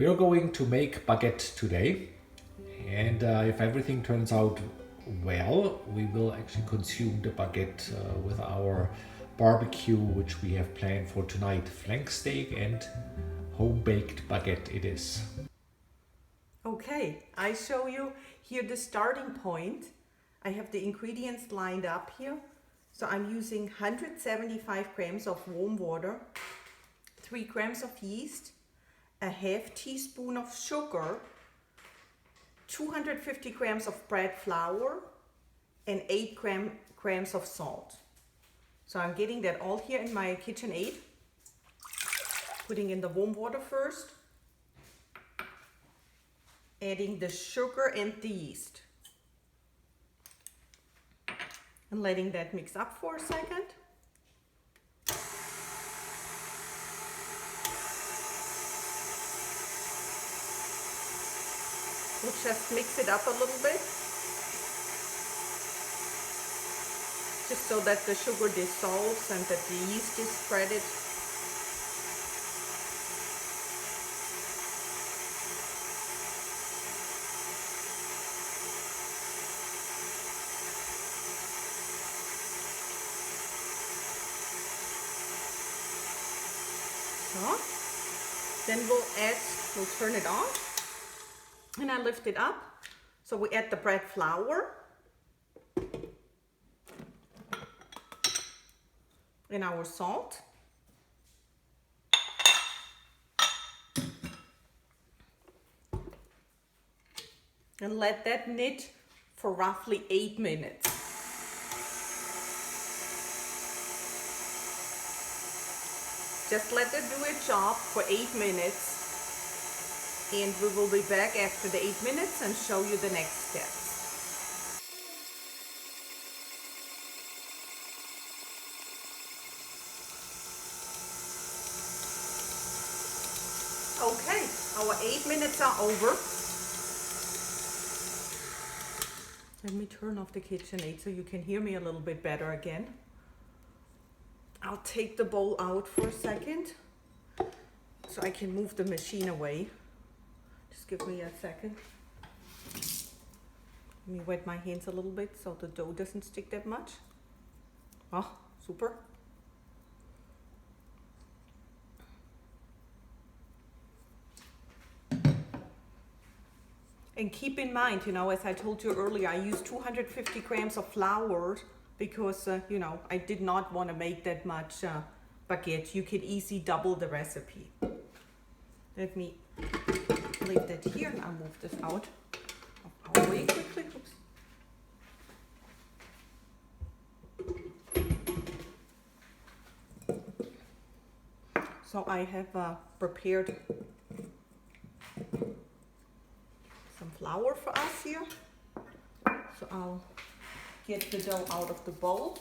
We are going to make baguette today, and if everything turns out well, we will actually consume the baguette with our barbecue, which we have planned for tonight. Flank steak and home-baked baguette it is. Okay, I show you here the starting point. I have the ingredients lined up here. So I'm using 175 grams of warm water, 3 grams of yeast, a half teaspoon of sugar, 250 grams of bread flour, and 8 grams of salt. So I'm getting that all here in my KitchenAid. Putting in the warm water first, adding the sugar and the yeast, and letting that mix up for a second. We'll just mix it up a little bit, just so that the sugar dissolves and that the yeast is spreaded. So, then we'll turn it on, and I lift it up. So we add the bread flour and our salt. And let that knit for roughly 8 minutes. Just let it do its job for 8 minutes. And we will be back after the 8 minutes and show you the next steps. Okay, our 8 minutes are over. Let me turn off the KitchenAid so you can hear me a little bit better again. I'll take the bowl out for a second so I can move the machine away. Just give me a second. Let me wet my hands a little bit so the dough doesn't stick that much. Oh, super. And keep in mind, as I told you earlier, I used 250 grams of flour because, I did not want to make that much baguette. You can easily double the recipe. Let me leave that here and I'll move this out of our way quickly. Oops. So I have prepared some flour for us here. So I'll get the dough out of the bowl.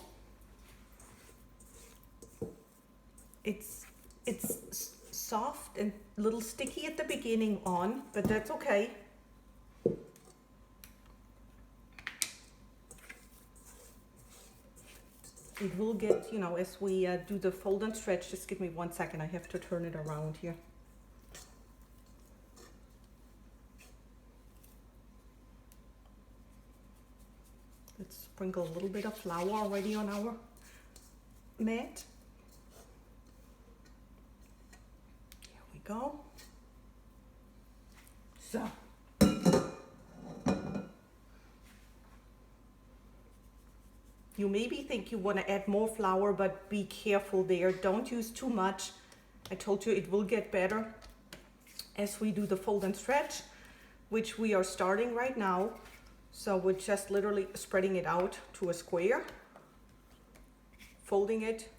It's soft and a little sticky at the beginning but that's okay. It will get, as we do the fold and stretch. Just give me 1 second, I have to turn it around here. Let's sprinkle a little bit of flour already on our mat. Here we go. So, you maybe think you want to add more flour, but be careful there. Don't use too much. I told you it will get better as we do the fold and stretch, which we are starting right now. So we're just literally spreading it out to a square, folding it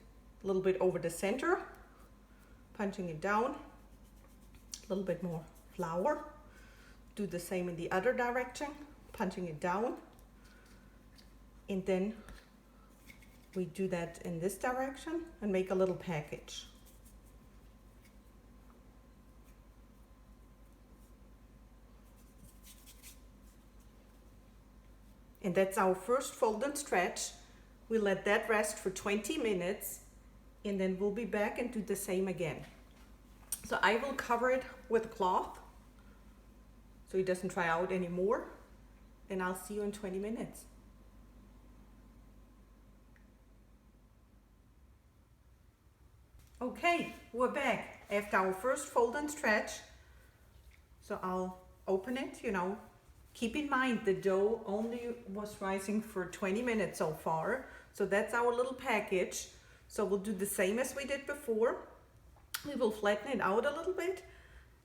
a little bit over the center, punching it down, a little bit more flour. Do the same in the other direction, punching it down. And then we do that in this direction and make a little package. And that's our first fold and stretch. We let that rest for 20 minutes and then we'll be back and do the same again. So I will cover it with a cloth so it doesn't dry out anymore. And I'll see you in 20 minutes. Okay, we're back after our first fold and stretch. So I'll open it, you know. Keep in mind the dough only was rising for 20 minutes so far. So that's our little package. So we'll do the same as we did before. We will flatten it out a little bit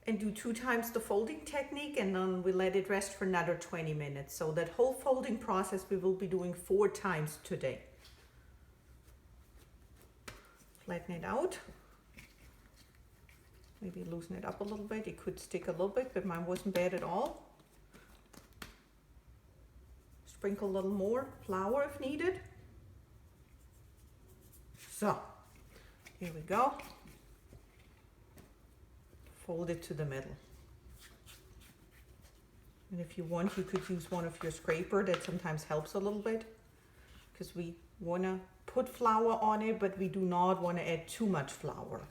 and do 2 times the folding technique, and then we let it rest for another 20 minutes. So that whole folding process we will be doing 4 times today. Flatten it out. Maybe loosen it up a little bit. It could stick a little bit, but mine wasn't bad at all. Sprinkle a little more flour if needed. So, here we go. Fold it to the middle. And if you want, you could use one of your scraper. That sometimes helps a little bit, because we want to put flour on it, but we do not want to add too much flour.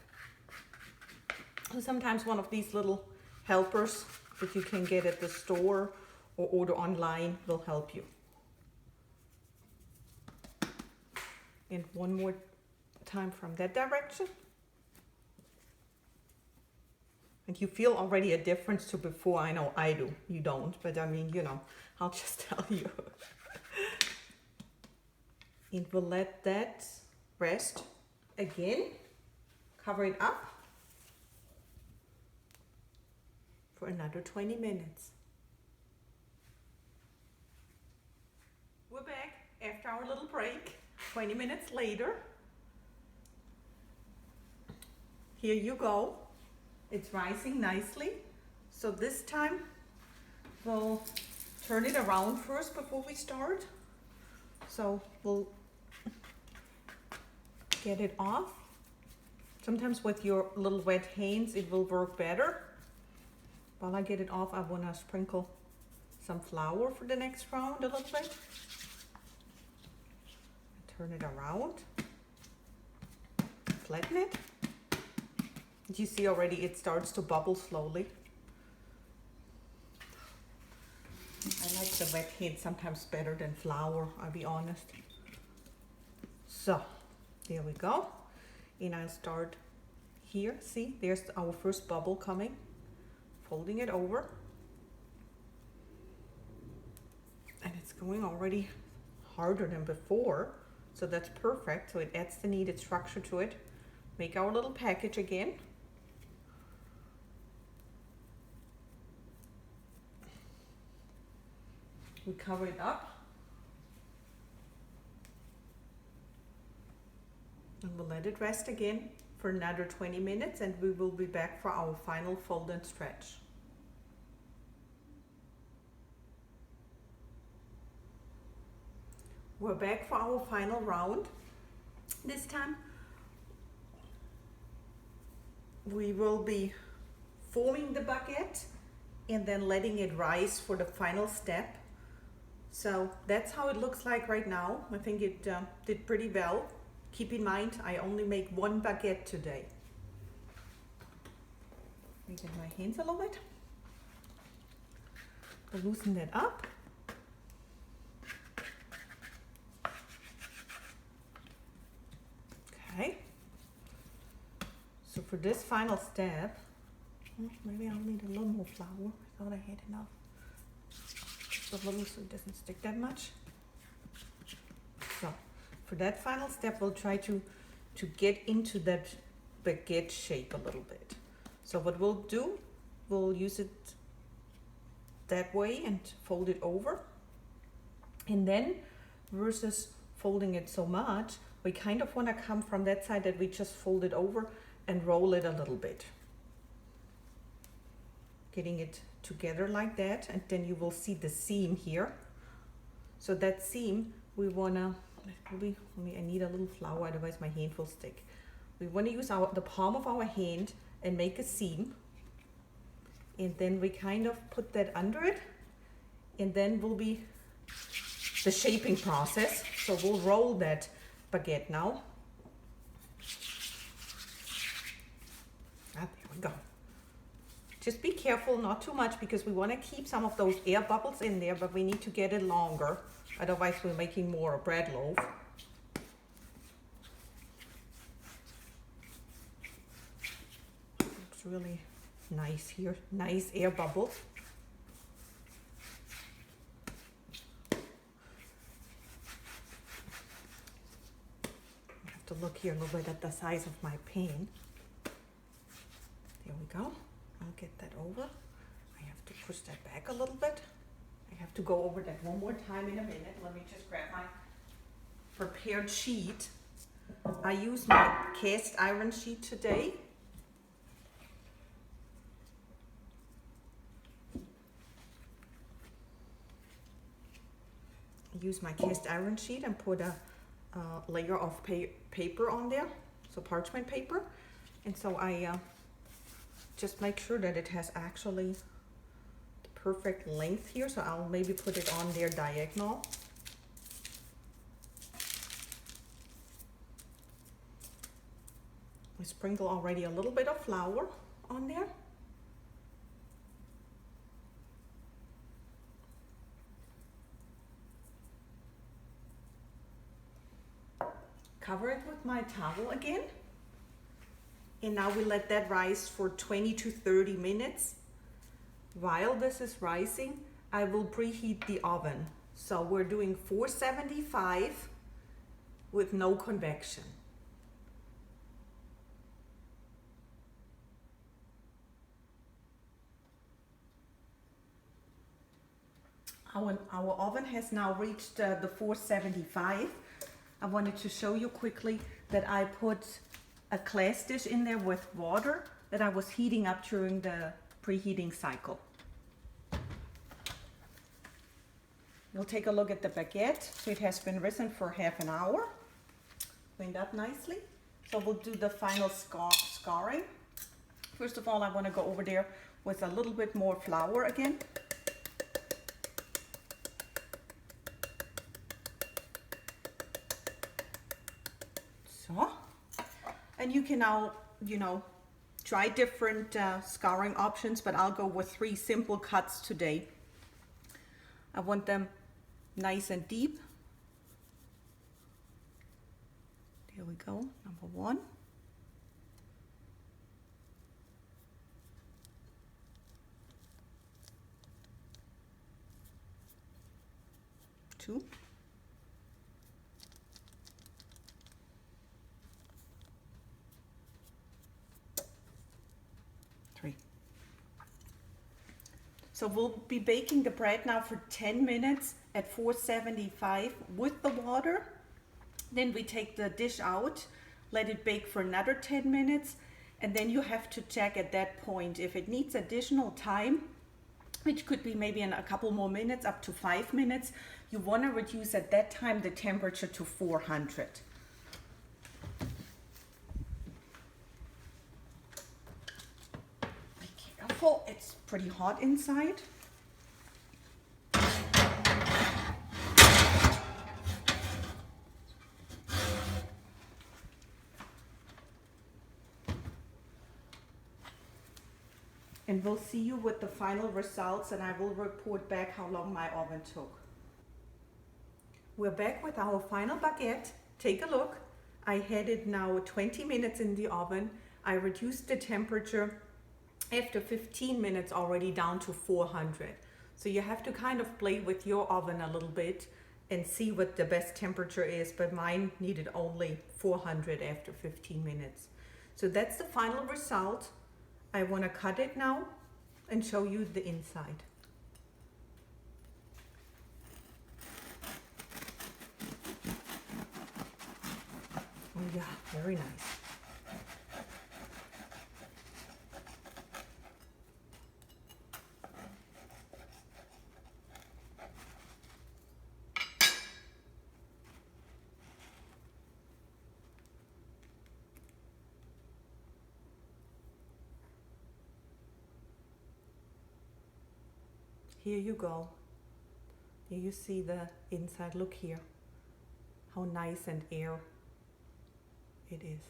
So sometimes one of these little helpers that you can get at the store or order online will help you. And one more time from that direction. And you feel already a difference to before. I know I do. You don't, but I mean, you know, I'll just tell you. And we'll let that rest again. Cover it up for another 20 minutes. We're back after our little break, 20 minutes later. Here you go. It's rising nicely. So this time we'll turn it around first before we start. So we'll get it off. Sometimes with your little wet hands it will work better. While I get it off, I want to sprinkle some flour for the next round a little bit. Turn it around. Flatten it. You see already it starts to bubble slowly. I like the wet hand sometimes better than flour, I'll be honest. So, there we go. And I'll start here. See, there's our first bubble coming. Folding it over. And it's going already harder than before. So that's perfect. So it adds the needed structure to it. Make our little package again. We cover it up. And we'll let it rest again for another 20 minutes, and we will be back for our final fold and stretch. We're back for our final round. This time we will be forming the baguette and then letting it rise for the final step. So that's how it looks like right now. I think it did pretty well. Keep in mind, I only make 1 baguette today. Let me get my hands a little bit. I'll loosen that up. Okay. So for this final step, maybe I'll need a little more flour. I thought I had enough. Just a little so it doesn't stick that much. So for that final step, we'll try to get into that baguette shape a little bit. So what we'll do, we'll use it that way and fold it over. And then versus folding it so much, we kind of want to come from that side that we just fold it over and roll it a little bit. Getting it together like that, and then you will see the seam here. So that seam, we want to, I need a little flour, otherwise my hand will stick. We want to use the palm of our hand and make a seam. And then we kind of put that under it. And then will be the shaping process. So we'll roll that baguette now. There we go. Just be careful, not too much, because we want to keep some of those air bubbles in there, but we need to get it longer. Otherwise we're making more a bread loaf. Looks really nice here, nice air bubbles. I have to look here a little bit at the size of my pan. There we go. I'll get that over. I have to push that back a little bit. I have to go over that one more time in a minute. Let me just grab my prepared sheet. I use my cast iron sheet today. Use my cast iron sheet and put a layer of paper on there, so parchment paper. And so I just make sure that it has actually the perfect length here, so I'll maybe put it on there diagonal. I sprinkle already a little bit of flour on there. Cover it with my towel again. And now we let that rise for 20 to 30 minutes. While this is rising, I will preheat the oven. So we're doing 475 with no convection. Our oven has now reached the 475. I wanted to show you quickly that I put a glass dish in there with water that I was heating up during the preheating cycle. We'll take a look at the baguette. So it has been risen for half an hour, cleaned up nicely. So we'll do the final scarring. First of all, I want to go over there with a little bit more flour again. So, and you can now, try different scarring options, but I'll go with 3 simple cuts today. I want them nice and deep. There we go, number 1. 2. 3. So we'll be baking the bread now for 10 minutes at 475 with the water. Then we take the dish out, let it bake for another 10 minutes, and then you have to check at that point if it needs additional time, which could be maybe in a couple more minutes, up to 5 minutes. You want to reduce at that time the temperature to 400. Be careful, it's pretty hot inside. And we'll see you with the final results, and I will report back how long my oven took. We're back with our final baguette. Take a look. I had it now 20 minutes in the oven. I reduced the temperature after 15 minutes already down to 400. So you have to kind of play with your oven a little bit and see what the best temperature is, but mine needed only 400 after 15 minutes. So that's the final result. I want to cut it now and show you the inside. Oh yeah, very nice. Here you go. Here you see the inside. Look here. How nice and air it is.